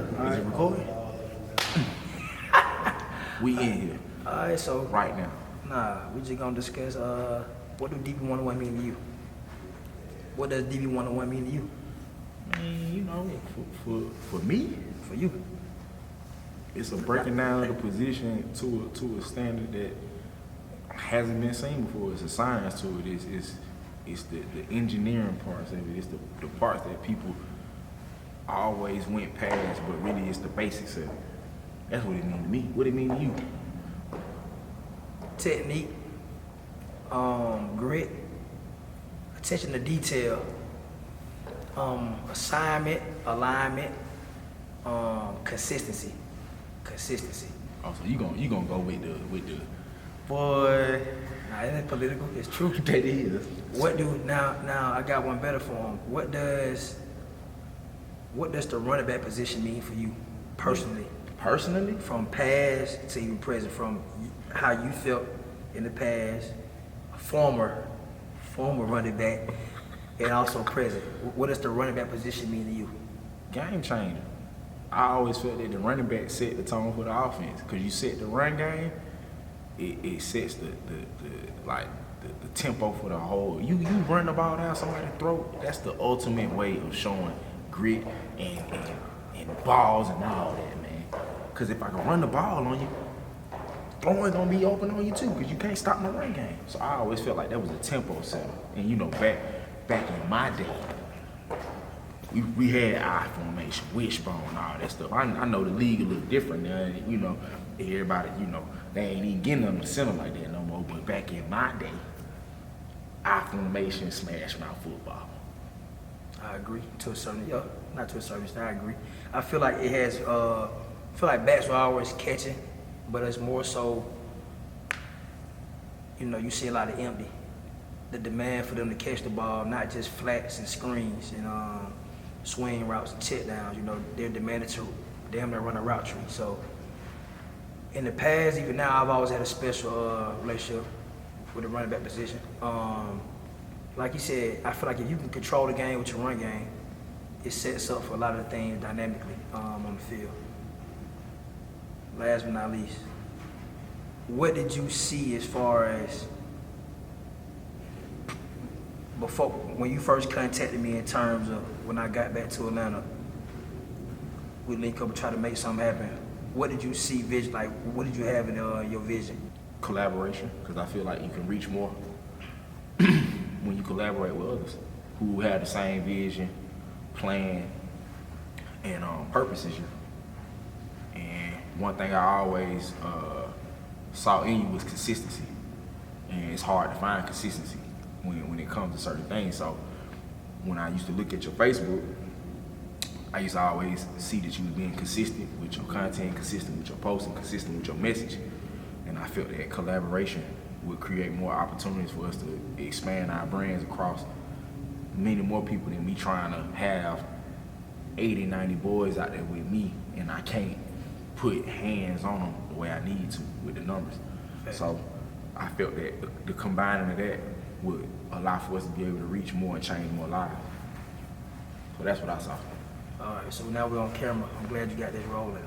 Is it recording? We in here. Alright, so right now. we just gonna discuss what do DB101 mean to you? What does DB101 mean to you? Man, you know, for me, For you? it's a breaking down of the position to a standard that hasn't been seen before. It's a science to it. It's the engineering parts of it. It's the parts that people always went past, but really it's the basics of it. That's what it means to me. What it mean to you? Technique, grit, attention to detail, assignment, alignment, consistency. Oh, so you gonna go with the Boy, nah, it ain't political. It's true. that is. What do now? I got one better for him. What does the running back position mean for you personally? Personally? From past to even present, from how you felt in the past, former running back, and also present. What does the running back position mean to you? Game changer. I always felt that the running back set the tone for the offense. Cause you set the run game, it sets the tempo for the whole. You run the ball down somebody's throat. That's the ultimate way of showing grit and balls and all that, man. Cause if I can run the ball on you, throwing gonna be open on you too. Cause you can't stop no run game. So I always felt like that was a tempo setter. And you know, back in my day, we had eye formation, wishbone, all that stuff. I know the league a little different now. You know, everybody, you know, they ain't even getting them to center like that no more. But back in my day, eye formation, smash mouth football. I agree to a certain, not to a certain extent. I agree. I feel like it has. I feel like backs were always catching, but it's more so. You know, you see a lot of empty. The demand for them to catch the ball, not just flats and screens and swing routes and check downs. You know, they're demanded to damn near run a route tree. So in the past, even now, I've always had a special relationship with the running back position. Like you said, I feel like if you can control the game with your run game, it sets up for a lot of things dynamically on the field. Last but not least, what did you see as far as before, when you first contacted me in terms of when I got back to Atlanta, we link up and try to make something happen. What did you see vision, like what did you have in your vision? Collaboration, because I feel like you can reach more when you collaborate with others who have the same vision, plan, and purpose as you. And one thing I always saw in you was consistency, and it's hard to find consistency when it comes to certain things. So when I used to look at your Facebook, I used to always see that you were being consistent with your content, consistent with your posting, consistent with your message. And I felt that collaboration would create more opportunities for us to expand our brands across many more people than me trying to have 80, 90 boys out there with me, and I can't put hands on them the way I need to with the numbers. So I felt that the combining of that would allow for us to be able to reach more and change more lives. So that's what I saw. All right, so now we're on camera. I'm glad you got this rolling.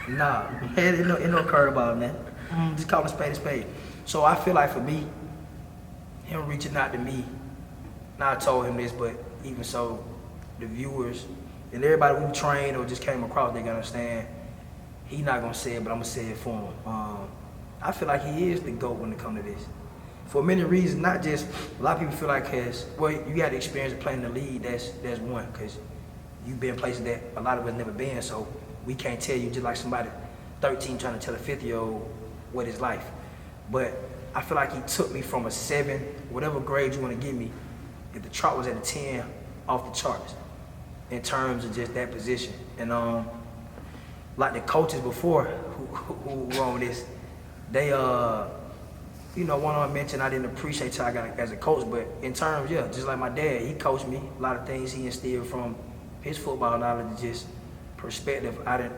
Nah, it no curveball, man. Just call it a spade. So I feel like for me, him reaching out to me, now I told him this, but even so, the viewers and everybody who trained or just came across, they gonna understand. He not gonna say it, but I'm gonna say it for him. I feel like he is the GOAT when it comes to this. For many reasons, not just, a lot of people feel like, you got the experience of playing in the league, that's one, because you've been places that a lot of us never been, so we can't tell you, just like somebody 13 trying to tell a 50-year-old what it's life. But I feel like he took me from a 7, whatever grade you want to give me, if the chart was at a 10, off the charts, in terms of just that position. And like the coaches before who were on this, they one of them mentioned I didn't appreciate till I got as a coach, but in terms, just like my dad, he coached me. A lot of things he instilled from his football knowledge, just perspective. I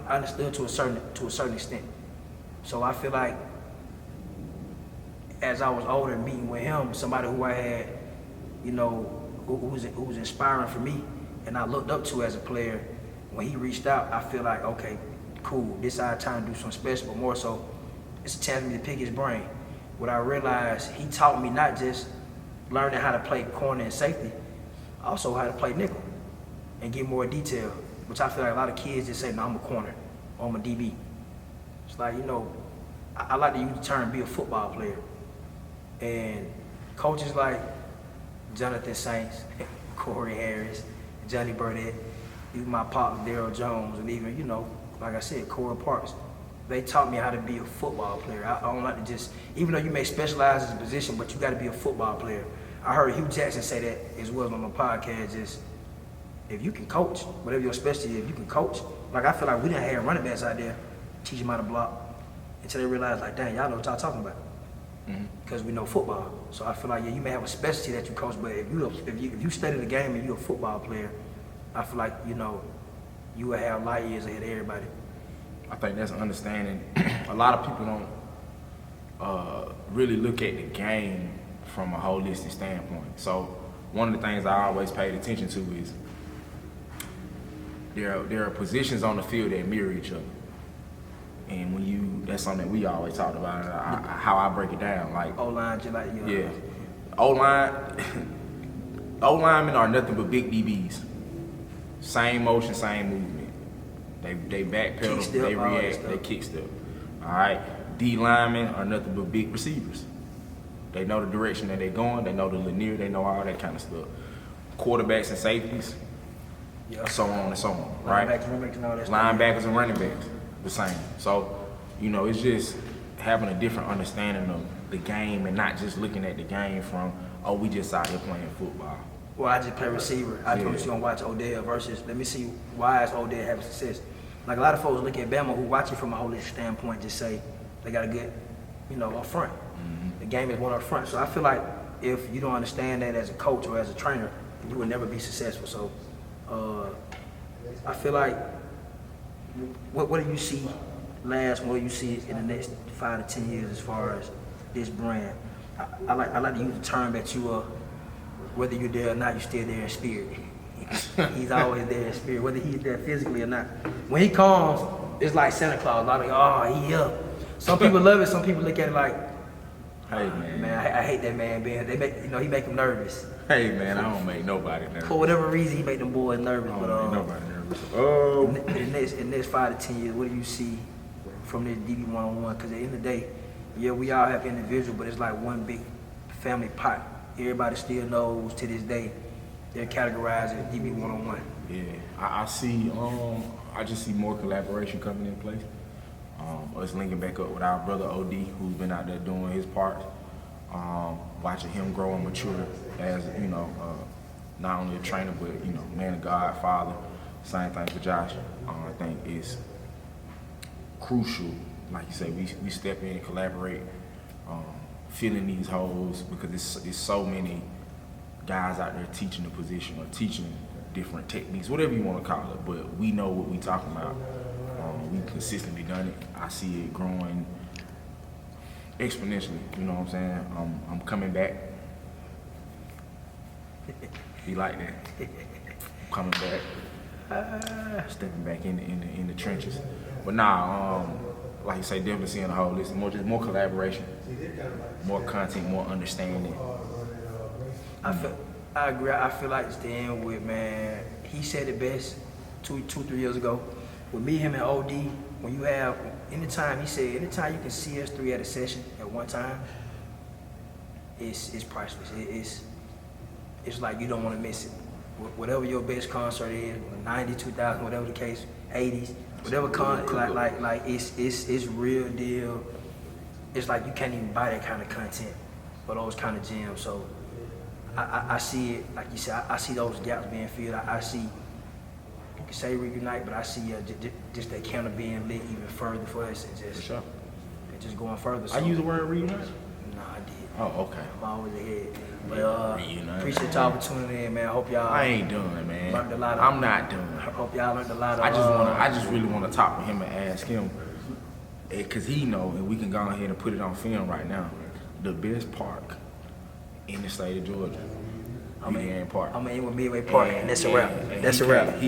understood to a certain extent. So I feel like as I was older, meeting with him, somebody who I had, who was inspiring for me, and I looked up to as a player, when he reached out, I feel like, okay, cool, this our time to do something special, but more so, it's a chance for me to pick his brain. What I realized, he taught me not just learning how to play corner and safety, also how to play nickel and get more detail, which I feel like a lot of kids just say, no, I'm a corner, or I'm a DB. It's like, you know, I like to use the term be a football player. And coaches like Jonathan Saints, Corey Harris, Johnny Burnett, even my partner Daryl Jones, and even, you know, like I said, Cora Parks, they taught me how to be a football player. I don't like to just, even though you may specialize in a position, but you got to be a football player. I heard Hugh Jackson say that as well on my podcast, just if you can coach, whatever your specialty is, if you can coach, like I feel like we didn't have running backs out there, teach them how to block, until they realize like, dang, y'all know what y'all talking about. Because we know football. So I feel like, yeah, you may have a specialty that you coach, but if you study the game and you're a football player, I feel like, you know, you will have light years ahead of everybody. I think that's understanding. A lot of people don't really look at the game from a holistic standpoint. So one of the things I always paid attention to is there are positions on the field that mirror each other. And when that's something that we always talked about, how I break it down. Like O-line, just like you. Yeah. O-line, O-linemen are nothing but big DBs. Same motion, same movement. They backpedal, they react, they kick step. All right. D linemen are nothing but big receivers. They know the direction that they're going. They know the linear. They know all that kind of stuff. Quarterbacks and safeties, so on and so on. Right. Linebackers and running backs, the same. So, you know, it's just having a different understanding of the game and not just looking at the game from, oh, we just out here playing football. Well, I just play receiver. I told you gonna watch Odell versus, let me see why is Odell having success. Like a lot of folks look at Bama who watch it from a holistic standpoint, just say they got a good, you know, up front. The game is one up front. So I feel like if you don't understand that as a coach or as a trainer, you will never be successful. So I feel like, what do you see what do you see in the next 5 to 10 years as far as this brand? I like to use the term that you are, whether you're there or not, you're still there in spirit. He's always there in spirit, whether he's there physically or not. When he comes, it's like Santa Claus. A lot of, oh, he up. Some people love it. Some people look at it like, hey man, I hate that man. They make, you know, he make them nervous. Hey man, I don't make nobody nervous. For whatever reason, he make them boys nervous. I don't make nobody nervous. In the next 5 to 10 years, what do you see from this DB101? Because at the end of the day, yeah, we all have individual, but it's like one big family pot. Everybody still knows to this day they're categorized as DB101. Yeah, I see. I just see more collaboration coming in place. Us linking back up with our brother OD, who's been out there doing his part. Watching him grow and mature as, you know, not only a trainer but, you know, man of God, father. Same thing for Josh. I think it's crucial. Like you say, we step in, collaborate, filling these holes because it's so many guys out there teaching the position or teaching different techniques, whatever you want to call it, but we know what we're talking about. We've consistently done it. I see it growing exponentially, you know what I'm saying? I'm coming back. Be like that. I'm coming back. Stepping back in the trenches. But nah, like you say, definitely seeing the whole list. More collaboration, more content, more understanding. I agree. I feel like it's the end with, man, he said it best 3 years ago. With me, him, and OD, when you have, anytime you can see us three at a session at one time, it's priceless. It's like you don't want to miss it. Whatever your best concert is, 90, 2000, whatever the case, 80s, whatever like it's real deal. It's like you can't even buy that kind of content for those kind of gems. So I see it, like you said, I see those gaps being filled. I see, you can say reunite, but I see just that candle being lit even further for us and just, for sure. And just going further. So, I use the word reunite? No, I did. Oh, okay. I'm always ahead. But appreciate y'all for tuning in, man. I hope y'all. I ain't done, man. Learned a lot. I'm not done. I hope y'all learned a lot. I just really want to talk with him and ask him, because he know, and we can go ahead and put it on film right now. The best park in the state of Georgia. Redan Park. I'm gonna end with Midway Park, and that's a wrap. And That's he a wrap.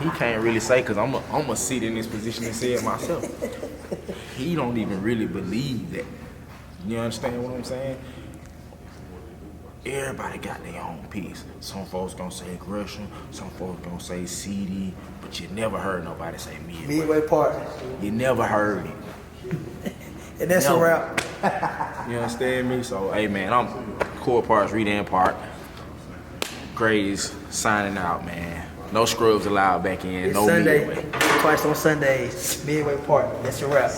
he can't really say, because I'm a sit in this position and say it myself. He don't even really believe that. You understand what I'm saying? Everybody got their own piece. Some folks gonna say Gresham, some folks gonna say CD, but you never heard nobody say Midway. Midway Park, You never heard it. and that's No. a wrap. You understand me? So, hey man, I'm Core Parks, Redan Park. Grays signing out, man. No scrubs allowed back in. It's No Sunday, Midway. twice on Sundays. Midway Park, that's a wrap.